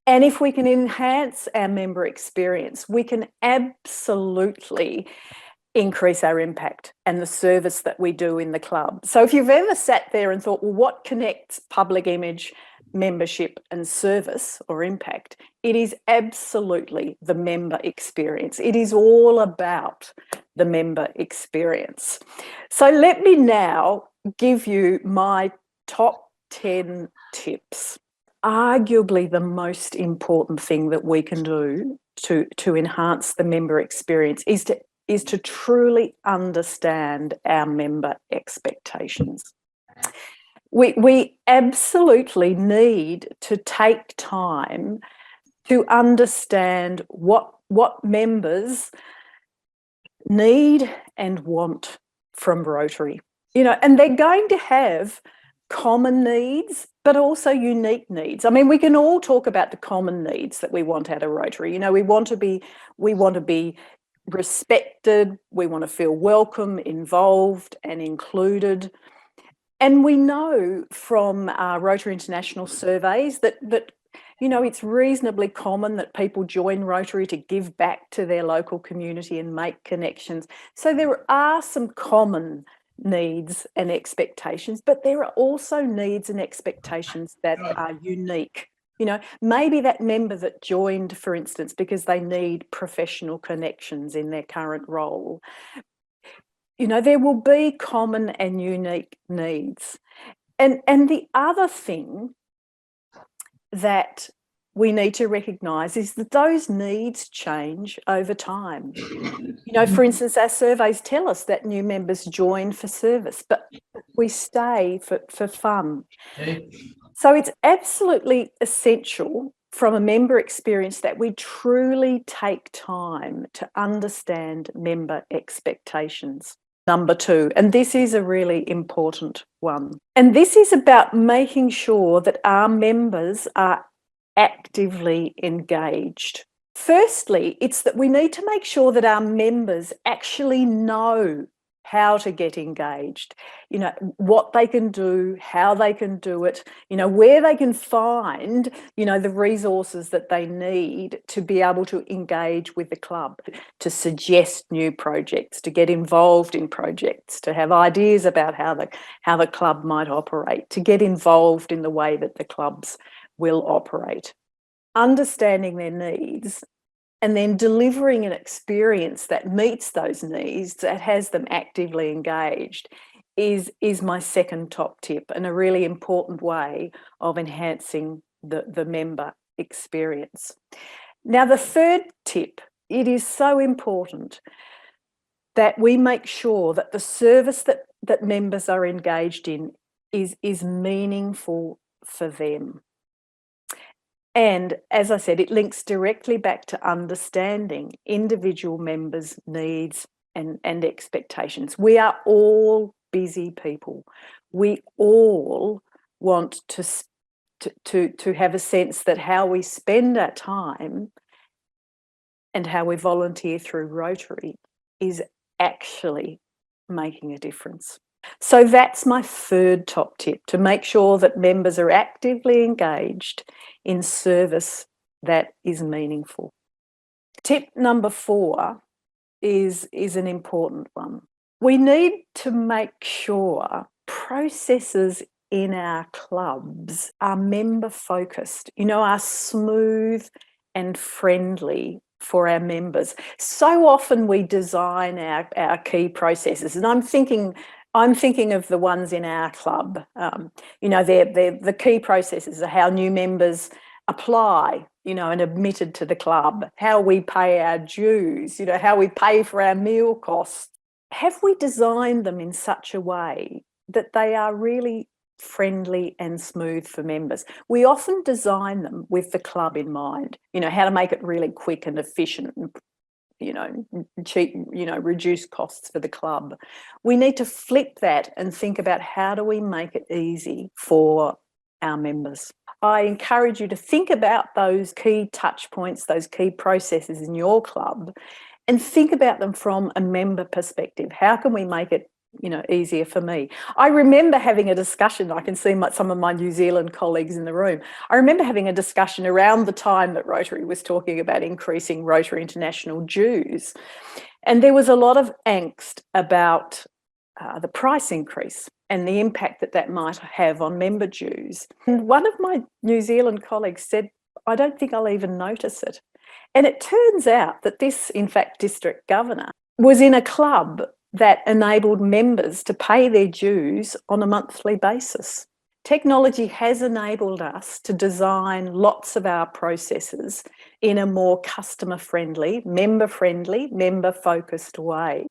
And if we can enhance our member experience, we can absolutely increase our impact and the service that we do in the club. So if you've ever sat there and thought, well, what connects public image, membership and service or impact? It is absolutely the member experience. It is all about the member experience. So let me now give you my top 10 tips. Arguably the most important thing that we can do to enhance the member experience is to truly understand our member expectations. We absolutely need to take time to understand what members need and want from Rotary. And they're going to have common needs, but also unique needs. I mean, we can all talk about the common needs that we want out of Rotary. We want to be respected, we want to feel welcome, involved and included. And we know from Rotary International surveys that it's reasonably common that people join Rotary to give back to their local community and make connections. So there are some common needs and expectations, but there are also needs and expectations that are unique. Maybe that member that joined, for instance, because they need professional connections in their current role. There will be common and unique needs. And the other thing that we need to recognise is that those needs change over time. For instance, our surveys tell us that new members join for service, but we stay for fun. So it's absolutely essential from a member experience that we truly take time to understand member expectations. Number 2, and this is a really important one, and this is about making sure that our members are actively engaged. Firstly, it's that we need to make sure that our members actually know how to get engaged, what they can do, how they can do it, where they can find, the resources that they need to be able to engage with the club, to suggest new projects, to get involved in projects, to have ideas about how the club might operate, to get involved in the way that the clubs will operate. Understanding their needs and then delivering an experience that meets those needs, that has them actively engaged, is my second top tip, and a really important way of enhancing the member experience. Now, the third tip, it is so important that we make sure that the service that members are engaged in is meaningful for them. And as I said, it links directly back to understanding individual members' needs and expectations. We are all busy people. We all want to have a sense that how we spend our time and how we volunteer through Rotary is actually making a difference. So that's my third top tip, to make sure that members are actively engaged in service that is meaningful. Tip number 4 is an important one. We need to make sure processes in our clubs are member focused, are smooth and friendly for our members. So often we design our key processes, and I'm thinking of the ones in our club. The key processes are how new members apply, and admitted to the club, how we pay our dues, how we pay for our meal costs. Have we designed them in such a way that they are really friendly and smooth for members? We often design them with the club in mind, how to make it really quick and efficient and cheap, reduce costs for the club. We need to flip that and think about how do we make it easy for our members. I encourage you to think about those key touch points, those key processes in your club, and think about them from a member perspective. How can we make it easier for me. I remember having a discussion. I can see some of my New Zealand colleagues in the room. I remember having a discussion around the time that Rotary was talking about increasing Rotary International dues. And there was a lot of angst about the price increase and the impact that might have on member dues. And one of my New Zealand colleagues said, I don't think I'll even notice it. And it turns out that this, in fact, district governor was in a club that enabled members to pay their dues on a monthly basis. Technology has enabled us to design lots of our processes in a more customer-friendly, member-focused way.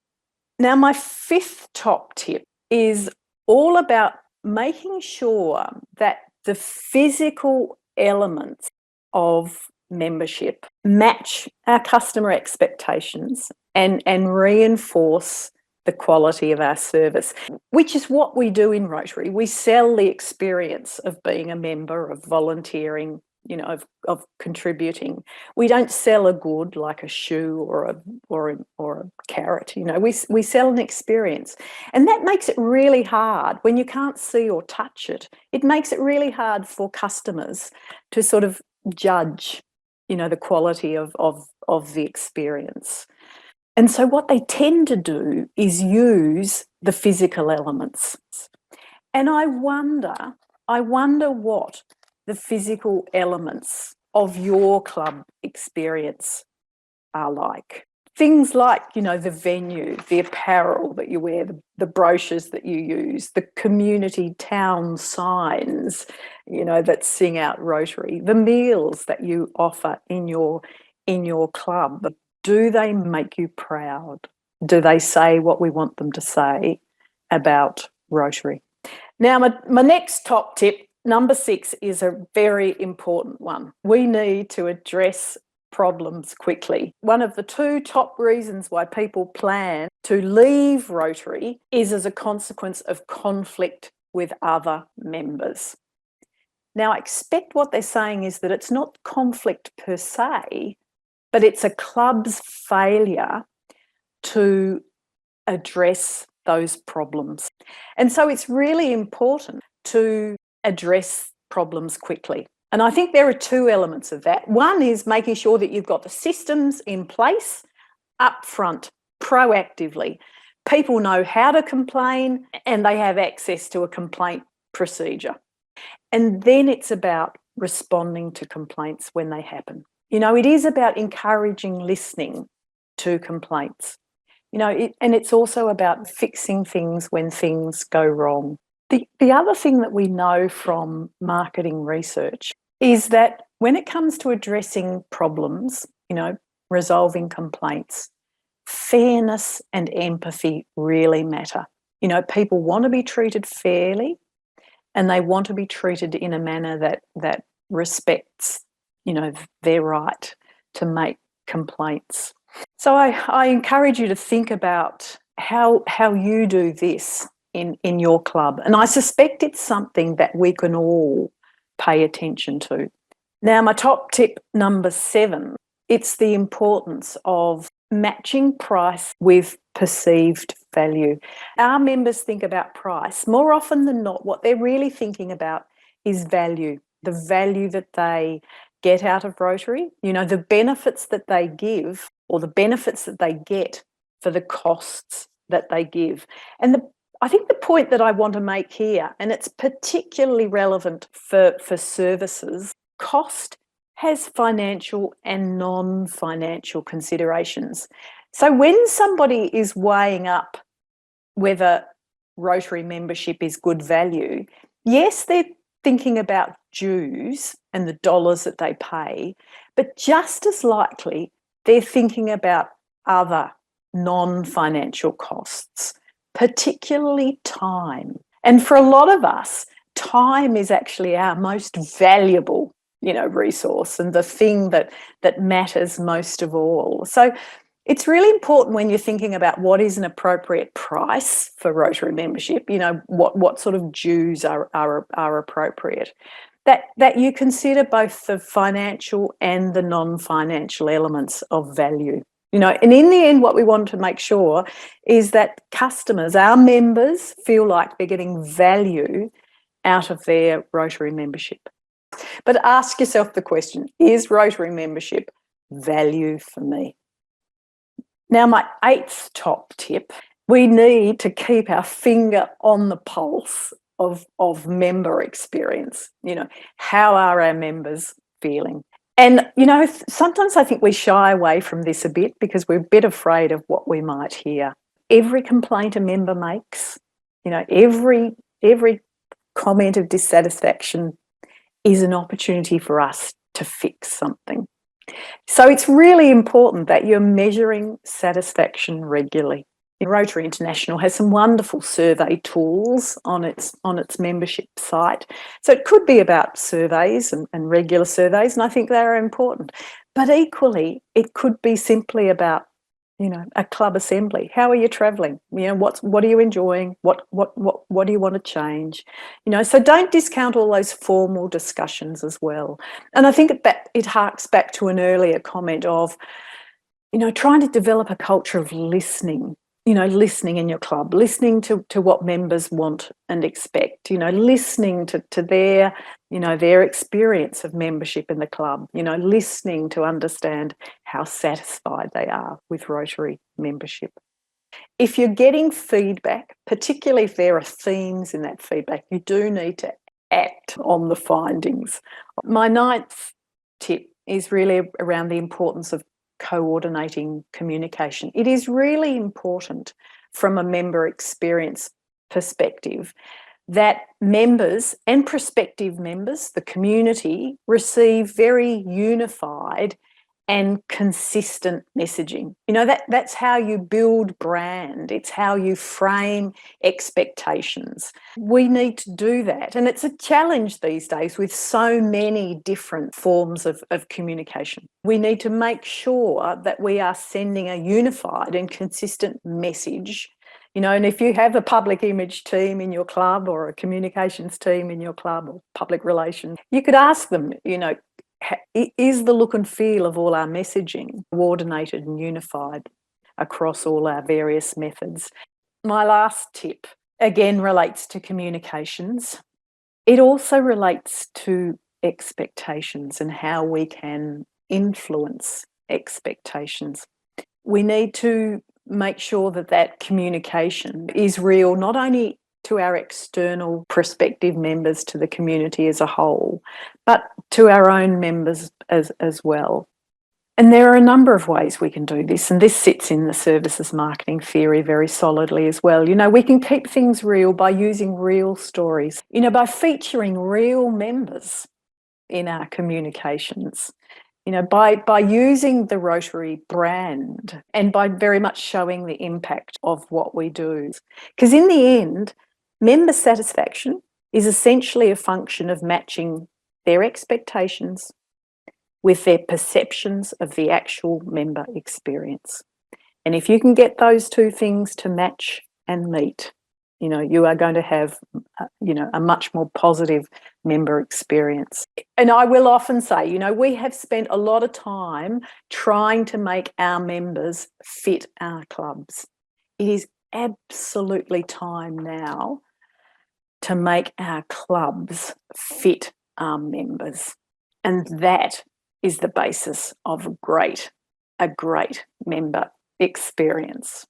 Now, my fifth top tip is all about making sure that the physical elements of membership match our customer expectations and reinforce the quality of our service, which is what we do in Rotary. We sell the experience of being a member, of volunteering, of contributing. We don't sell a good like a shoe or a carrot. We sell an experience, and that makes it really hard when you can't see or touch it. It makes it really hard for customers to sort of judge, the quality of the experience. And so what they tend to do is use the physical elements. And I wonder what the physical elements of your club experience are like. Things like, the venue, the apparel that you wear, the brochures that you use, the community town signs, that sing out Rotary, the meals that you offer in your club. Do they make you proud? Do they say what we want them to say about Rotary? Now, my next top tip, number 6, is a very important one. We need to address problems quickly. One of the 2 top reasons why people plan to leave Rotary is as a consequence of conflict with other members. Now, I expect what they're saying is that it's not conflict per se, but it's a club's failure to address those problems. And so it's really important to address problems quickly. And I think there are 2 elements of that. One is making sure that you've got the systems in place up front, proactively. People know how to complain and they have access to a complaint procedure. And then it's about responding to complaints when they happen. It is about encouraging listening to complaints. And it's also about fixing things when things go wrong. The other thing that we know from marketing research is that when it comes to addressing problems, resolving complaints, fairness and empathy really matter. People want to be treated fairly, and they want to be treated in a manner that respects, their right to make complaints. So I encourage you to think about how you do this in your club. And I suspect it's something that we can all pay attention to. Now, my top tip, number 7, it's the importance of matching price with perceived value. Our members think about price. More often than not, what they're really thinking about is value, the value that they get out of Rotary, the benefits that they give or the benefits that they get for the costs that they give. And I think the point that I want to make here, and it's particularly relevant for services, cost has financial and non-financial considerations. So when somebody is weighing up whether Rotary membership is good value, yes, they're thinking about dues and the dollars that they pay, but just as likely they're thinking about other non-financial costs, particularly time. And for a lot of us, time is actually our most valuable, resource and the thing that matters most of all. So it's really important when you're thinking about what is an appropriate price for Rotary membership, what sort of dues are appropriate, that you consider both the financial and the non-financial elements of value. And in the end, what we want to make sure is that customers, our members, feel like they're getting value out of their Rotary membership. But ask yourself the question, is Rotary membership value for me? Now, my 8th top tip, we need to keep our finger on the pulse of member experience. How are our members feeling? And, sometimes I think we shy away from this a bit because we're a bit afraid of what we might hear. Every complaint a member makes, every comment of dissatisfaction is an opportunity for us to fix something. So it's really important that you're measuring satisfaction regularly. Rotary International has some wonderful survey tools on its membership site. So it could be about surveys and regular surveys, and I think they're important. But equally, it could be simply about, a club assembly. How are you travelling? What are you enjoying? What do you want to change? So don't discount all those formal discussions as well. And I think that it harks back to an earlier comment of, trying to develop a culture of listening. Listening in your club, listening to what members want and expect, listening to their, their experience of membership in the club, listening to understand how satisfied they are with Rotary membership. If you're getting feedback, particularly if there are themes in that feedback, you do need to act on the findings. My 9th tip is really around the importance of coordinating communication. It is really important from a member experience perspective that members and prospective members, the community, receive very unified and consistent messaging. That's how you build brand. It's how you frame expectations. We need to do that. And it's a challenge these days with so many different forms of communication. We need to make sure that we are sending a unified and consistent message. And if you have a public image team in your club or a communications team in your club or public relations, you could ask them, is the look and feel of all our messaging coordinated and unified across all our various methods? My last tip, again, relates to communications. It also relates to expectations and how we can influence expectations. We need to make sure that communication is real, not only to our external prospective members, to the community as a whole, but to our own members as well. And there are a number of ways we can do this, and this sits in the services marketing theory very solidly as well. We can keep things real by using real stories, by featuring real members in our communications, by using the Rotary brand and by very much showing the impact of what we do. Because in the end, member satisfaction is essentially a function of matching their expectations with their perceptions of the actual member experience. And if you can get those two things to match and meet, you are going to have, a much more positive member experience. And I will often say, we have spent a lot of time trying to make our members fit our clubs. It is absolutely time now to make our clubs fit our members. And that is the basis of a great member experience.